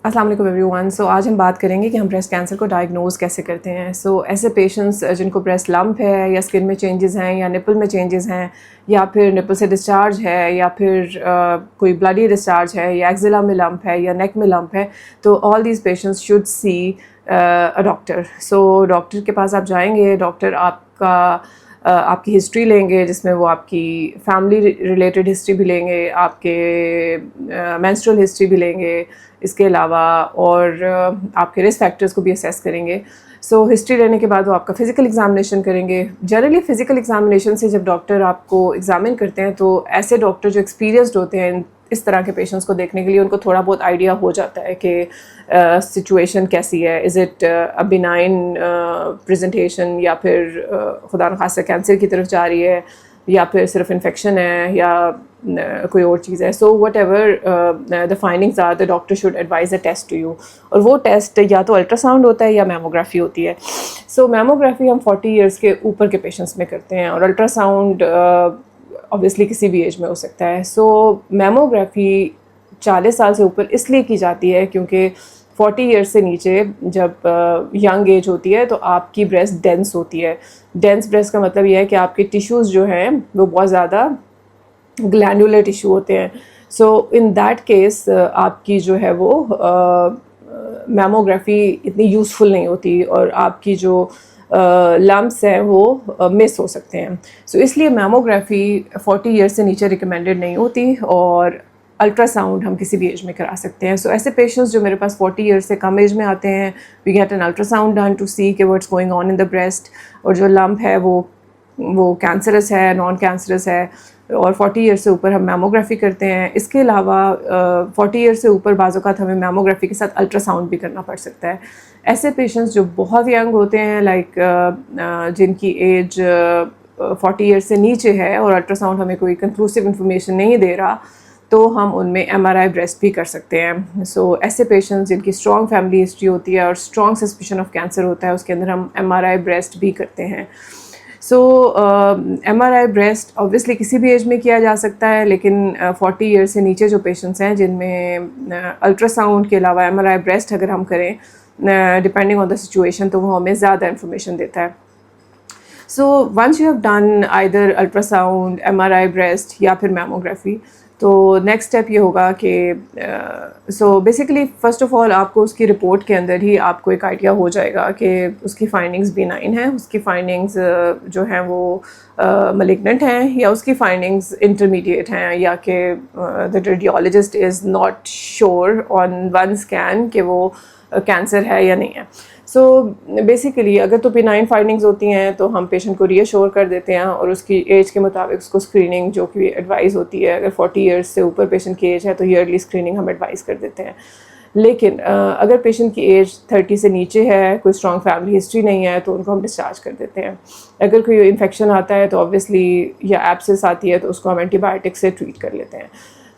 अस्सलाम वालेकुम एवरीवन। सो आज हम बात करेंगे कि हम ब्रेस्ट कैंसर को डायग्नोज़ कैसे करते हैं। सो ऐसे पेशेंट्स जिनको ब्रेस्ट लंप है या स्किन में चेंजेस हैं या निपल में चेंजेस हैं या फिर निपल से डिस्चार्ज है या फिर कोई ब्लडी डिस्चार्ज है या एक्जिला में लंप है या नेक में लंप है, तो all these patients should see a doctor. So doctor के पास आप जाएंगे, डॉक्टर आपकी हिस्ट्री लेंगे जिसमें वो आपकी फैमिली रिलेटेड हिस्ट्री भी लेंगे, आपके मेंस्ट्रुअल हिस्ट्री भी लेंगे, इसके अलावा और आपके रिस्क फैक्टर्स को भी असेस करेंगे। सो हिस्ट्री लेने के बाद वो आपका फ़िज़िकल एग्जामिनेशन करेंगे। जनरली फ़िज़िकल एग्जामिनेशन से जब डॉक्टर आपको एग्जामिन करते हैं तो ऐसे डॉक्टर जो एक्सपीरियंस्ड होते हैं इस तरह के पेशेंट्स को देखने के लिए, उनको थोड़ा बहुत आइडिया हो जाता है कि सिचुएशन कैसी है, is it a benign presentation या फिर खुदा न खास्ता कैंसर की तरफ जा रही है या फिर सिर्फ इन्फेक्शन है या कोई और चीज़ है। So whatever the findings are, the doctor should advise a test to you, और वो टेस्ट या तो अल्ट्रासाउंड होता है या मैमोग्राफी होती है। सो मैमोग्राफी हम 40 इयर्स के ऊपर के पेशेंट्स में करते हैं और अल्ट्रासाउंड ऑब्वियसली किसी भी एज में हो सकता है। सो मैमोग्राफी 40 साल से ऊपर इसलिए की जाती है क्योंकि 40 ईयर्स से नीचे जब यंग एज होती है तो आपकी ब्रेस्ट डेंस होती है। डेंस ब्रेस्ट का मतलब यह है कि आपके टिश्यूज़ जो हैं वो बहुत ज़्यादा ग्लैंडुलर टिश्यू होते हैं। सो इन दैट केस आपकी जो है वो मैमोग्राफी इतनी यूज़फुल नहीं होती और आपकी जो लम्प्स हैं वो मिस हो सकते हैं। सो इसलिए मैमोग्राफी 40 ईयर्स से नीचे रिकमेंडेड नहीं होती और अल्ट्रासाउंड हम किसी भी एज में करा सकते हैं। सो ऐसे पेशेंट्स जो मेरे पास 40 ईयर्स से कम एज में आते हैं, we get an ultrasound done to see कि what's going on in the breast, और जो लंप है वो कैंसरस है, नॉन कैंसरस है, और 40 ईयर्स से ऊपर हम मैमोग्राफी करते हैं। इसके अलावा 40 ईयर्स से ऊपर बाज़ औक़ात हमें मैमोग्राफी के साथ अल्ट्रासाउंड भी करना पड़ सकता है। ऐसे पेशेंट्स जो बहुत यंग होते हैं, लाइक जिनकी एज 40 ईयर्स से नीचे है और अल्ट्रासाउंड हमें कोई कंक्लूसिव इन्फॉर्मेशन नहीं दे रहा, तो हम उनमें MRI ब्रेस्ट भी कर सकते हैं। सो ऐसे पेशेंट्स जिनकी स्ट्रॉन्ग फैमिली हिस्ट्री होती है और स्ट्रॉन्ग सस्पिशन ऑफ कैंसर होता है, उसके अंदर हम MRI ब्रेस्ट भी करते हैं। सो MRI ब्रेस्ट ऑब्वियसली किसी भी एज में किया जा सकता है, लेकिन 40 ईयर से नीचे जो पेशेंट्स हैं जिनमें अल्ट्रासाउंड के अलावा MRI ब्रेस्ट अगर हम करें डिपेंडिंग ऑन द सिचुएशन, तो वो हमें ज़्यादा इन्फॉर्मेशन देता है। So once you have done either ultrasound, MRI breast या फिर मैमोग्राफी, तो नेक्स्ट स्टेप ये होगा कि so basically first of all आपको उसकी रिपोर्ट के अंदर ही आपको एक आइडिया हो जाएगा कि उसकी फाइंडिंग्स बिनाइन हैं, उसकी फाइंडिंग्स जो हैं वो मलिग्नेंट हैं, या उसकी फाइंडिंग्स इंटरमीडिएट हैं, या कि the radiologist is not sure on one scan कि वो कैंसर है या नहीं है। सो बेसिकली अगर तो बिनाइन फाइंडिंग्स होती हैं तो हम पेशेंट को रीअश्योर कर देते हैं और उसकी एज के मुताबिक उसको स्क्रीनिंग जो कि एडवाइस होती है, अगर 40 ईयर्स से ऊपर पेशेंट की एज है तो ईयरली स्क्रीनिंग हम एडवाइस कर देते हैं। लेकिन अगर पेशेंट की एज 30 से नीचे है, कोई स्ट्रॉन्ग फैमिली हिस्ट्री नहीं है, तो उनको हम डिस्चार्ज कर देते हैं। अगर कोई इन्फेक्शन आता है तो ऑब्वियसली या एब्सेस आती है तो उसको हम एंटीबायोटिक से ट्रीट कर लेते हैं।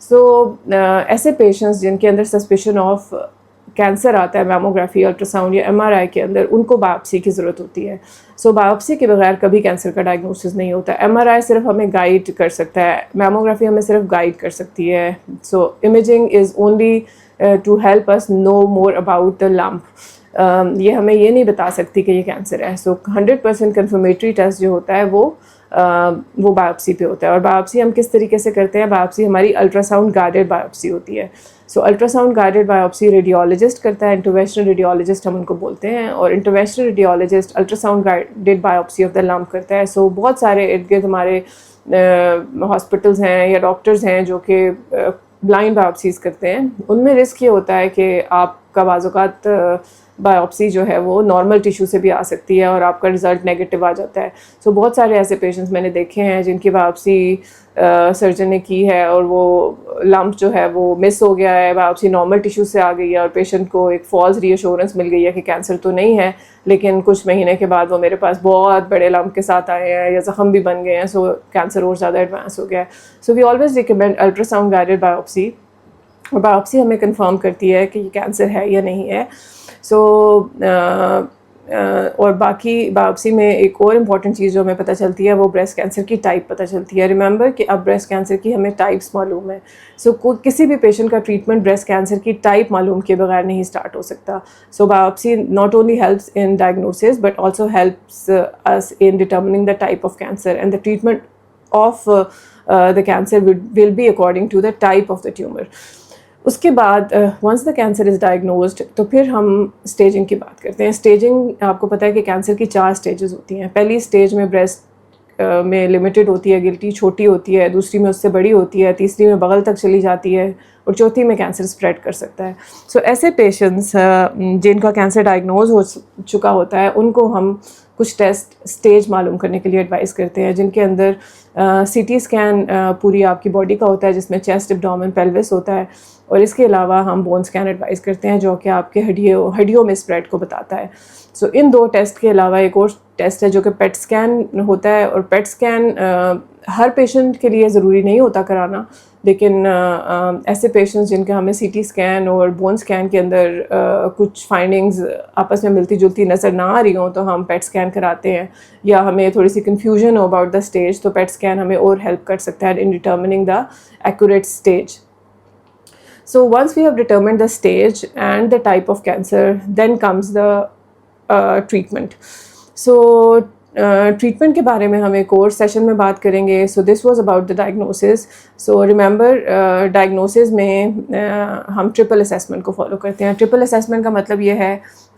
सो ऐसे पेशेंट्स जिनके अंदर सस्पिशन ऑफ कैंसर आता है मैमोग्राफी, अल्ट्रासाउंड या MRI के अंदर, उनको बायोप्सी की ज़रूरत होती है। सो बायोप्सी के बगैर कभी कैंसर का डायग्नोसिस नहीं होता। MRI सिर्फ हमें गाइड कर सकता है, मैमोग्राफी हमें सिर्फ गाइड कर सकती है। So imaging is only to help us know more about the lump. ये हमें ये नहीं बता सकती कि ये कैंसर है। सो 100% कन्फर्मेटरी टेस्ट जो होता है वो बायोप्सी पे होता है। और बायोप्सी हम किस तरीके से करते हैं? बायोप्सी हमारी अल्ट्रासाउंड गाइडेड बायोप्सी होती है। So ultrasound guided biopsy radiologist करता है, इंटरवेंशनल रेडियोलॉजिस्ट हम उनको बोलते हैं, और interventional radiologist ultrasound guided biopsy of the lump करता है। सो बहुत सारे इर्द गिर्द हमारे हॉस्पिटल्स हैं या डॉक्टर्स हैं जो कि ब्लाइंड बायोप्सीज़ करते हैं। उनमें रिस्क ये होता है कि आपका बाज़ औक़ात बायोप्सी जो है वो नॉर्मल टिश्यू से भी आ सकती है और आपका रिज़ल्ट नेगेटिव आ जाता है। सो बहुत सारे ऐसे पेशेंट्स मैंने देखे हैं जिनकी बायोप्सी सर्जन ने की है और वो लम्प जो है वो मिस हो गया है, बायोप्सी नॉर्मल टिश्यू से आ गई है और पेशेंट को एक फॉल्स रीअश्योरेंस मिल गई है कि कैंसर तो नहीं है, लेकिन कुछ महीने के बाद वो मेरे पास बहुत बड़े लम्प के साथ आए हैं या ज़ख़म भी बन गए हैं। सो कैंसर और ज़्यादा एडवांस हो गया है। So we always recommend ultrasound guided biopsy, और बायोप्सी हमें कंफर्म करती है कि ये कैंसर है या नहीं है। सो اور باقی باپسی میں ایک اور امپورٹنٹ چیز جو ہمیں پتہ چلتی ہے وہ بریسٹ کینسر کی ٹائپ پتہ چلتی ہے. ریممبر کہ اب بریسٹ کینسر کی ہمیں ٹائپس معلوم ہے. سو کسی بھی پیشنٹ کا ٹریٹمنٹ بریسٹ کینسر کی ٹائپ معلوم کیے بغیر نہیں اسٹارٹ ہو سکتا. So biopsy not only helps in diagnosis but also helps us in determining the type of cancer, and the treatment of the cancer will be according to the type of the tumor. اس کے بعد once the cancer is diagnosed تو پھر ہم staging کی بات کرتے ہیں. اسٹیجنگ آپ کو پتہ ہے کہ کینسر کی 4 اسٹیجز ہوتی ہیں. پہلی اسٹیج میں بریسٹ میں لمیٹڈ ہوتی ہے, گلٹی چھوٹی ہوتی ہے, دوسری میں اس سے بڑی ہوتی ہے, تیسری میں بغل تک چلی جاتی ہے, اور چوتھی میں کینسر اسپریڈ کر سکتا ہے. سو ایسے پیشنٹس جن کا کینسر ڈائگنوز ہو چکا ہوتا ہے ان کو ہم کچھ ٹیسٹ اسٹیج معلوم کرنے کے لیے ایڈوائز کرتے ہیں, جن کے اندر سی ٹی اسکین پوری آپ کی باڈی کا ہوتا ہے جس میں چیسٹ, ایبڈومن, پیلوس ہوتا ہے, اور اس کے علاوہ ہم بون اسکین ایڈوائز کرتے ہیں جو کہ آپ کے ہڈیوں میں اسپریڈ کو بتاتا ہے. سو ان 2 ٹیسٹ کے علاوہ ایک اور ٹیسٹ ہے جو کہ پیٹ اسکین ہوتا ہے, اور پیٹ اسکین ہر پیشنٹ کے لیے ضروری نہیں ہوتا کرانا, لیکن ایسے پیشنٹس جن کا ہمیں سی ٹی اسکین اور بون اسکین کے اندر کچھ فائنڈنگز آپس میں ملتی جلتی نظر نہ آ رہی ہوں تو ہم پیٹ اسکین کراتے ہیں, یا ہمیں تھوڑی سی کنفیوژن ہو اباؤٹ دا اسٹیج تو پیٹ اسکین ہمیں اور ہیلپ کر سکتا ہے in determining the accurate stage. So once we have determined the stage and the type of cancer, then comes the treatment. So treatment کے بارے میں ہم ایک اور سیشن میں بات کریں گے. So this was about the diagnosis. So remember diagnosis میں ہم ٹرپل اسیسمنٹ کو فالو کرتے ہیں. ٹرپل اسیسمنٹ کا مطلب یہ ہے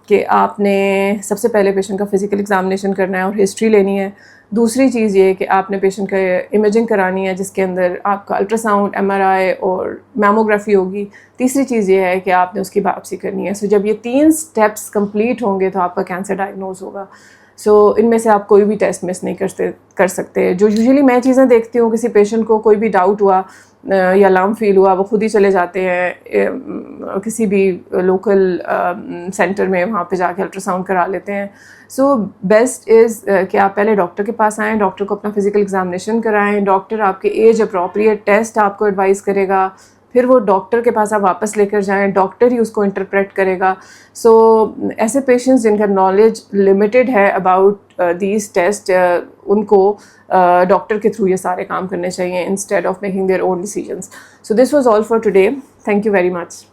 کہ آپ نے سب سے پہلے پیشنٹ کا فزیکل ایگزامینیشن کرنا ہے اور ہسٹری لینی ہے. دوسری چیز یہ کہ آپ نے پیشنٹ کا امیجنگ کرانی ہے جس کے اندر آپ کا الٹرا ساؤنڈ, ایم آر آئی اور میموگرافی ہوگی. تیسری چیز یہ ہے کہ آپ نے اس کی باپسی کرنی ہے. سو جب یہ 3 اسٹیپس کمپلیٹ ہوں گے تو آپ کا کینسر ڈائگنوز ہوگا. سو ان میں سے آپ کوئی بھی ٹیسٹ مس نہیں کر سکتے. جو یوزلی میں چیزیں دیکھتی ہوں, کسی پیشنٹ کو کوئی بھی ڈاؤٹ ہوا یا الارم فیل ہوا, وہ خود ہی چلے جاتے ہیں کسی بھی لوکل سینٹر میں, وہاں پہ جا کے الٹرا ساؤنڈ کرا لیتے ہیں. سو بیسٹ از کہ آپ پہلے ڈاکٹر کے پاس آئیں, ڈاکٹر کو اپنا فزیکل ایگزامینیشن کرائیں, ڈاکٹر آپ کے ایج اپروپریٹ ٹیسٹ آپ کو ایڈوائز کرے گا, پھر وہ ڈاکٹر کے پاس آپ واپس لے کر جائیں, ڈاکٹر ہی اس کو انٹرپریٹ کرے گا. سو ایسے پیشنٹس جن کا نالج لمیٹڈ ہے اباؤٹ دیز ٹیسٹ, ان کو ڈاکٹر کے تھرو یہ سارے کام کرنے چاہیے instead of making their own decisions. So this was all for today. Thank you very much.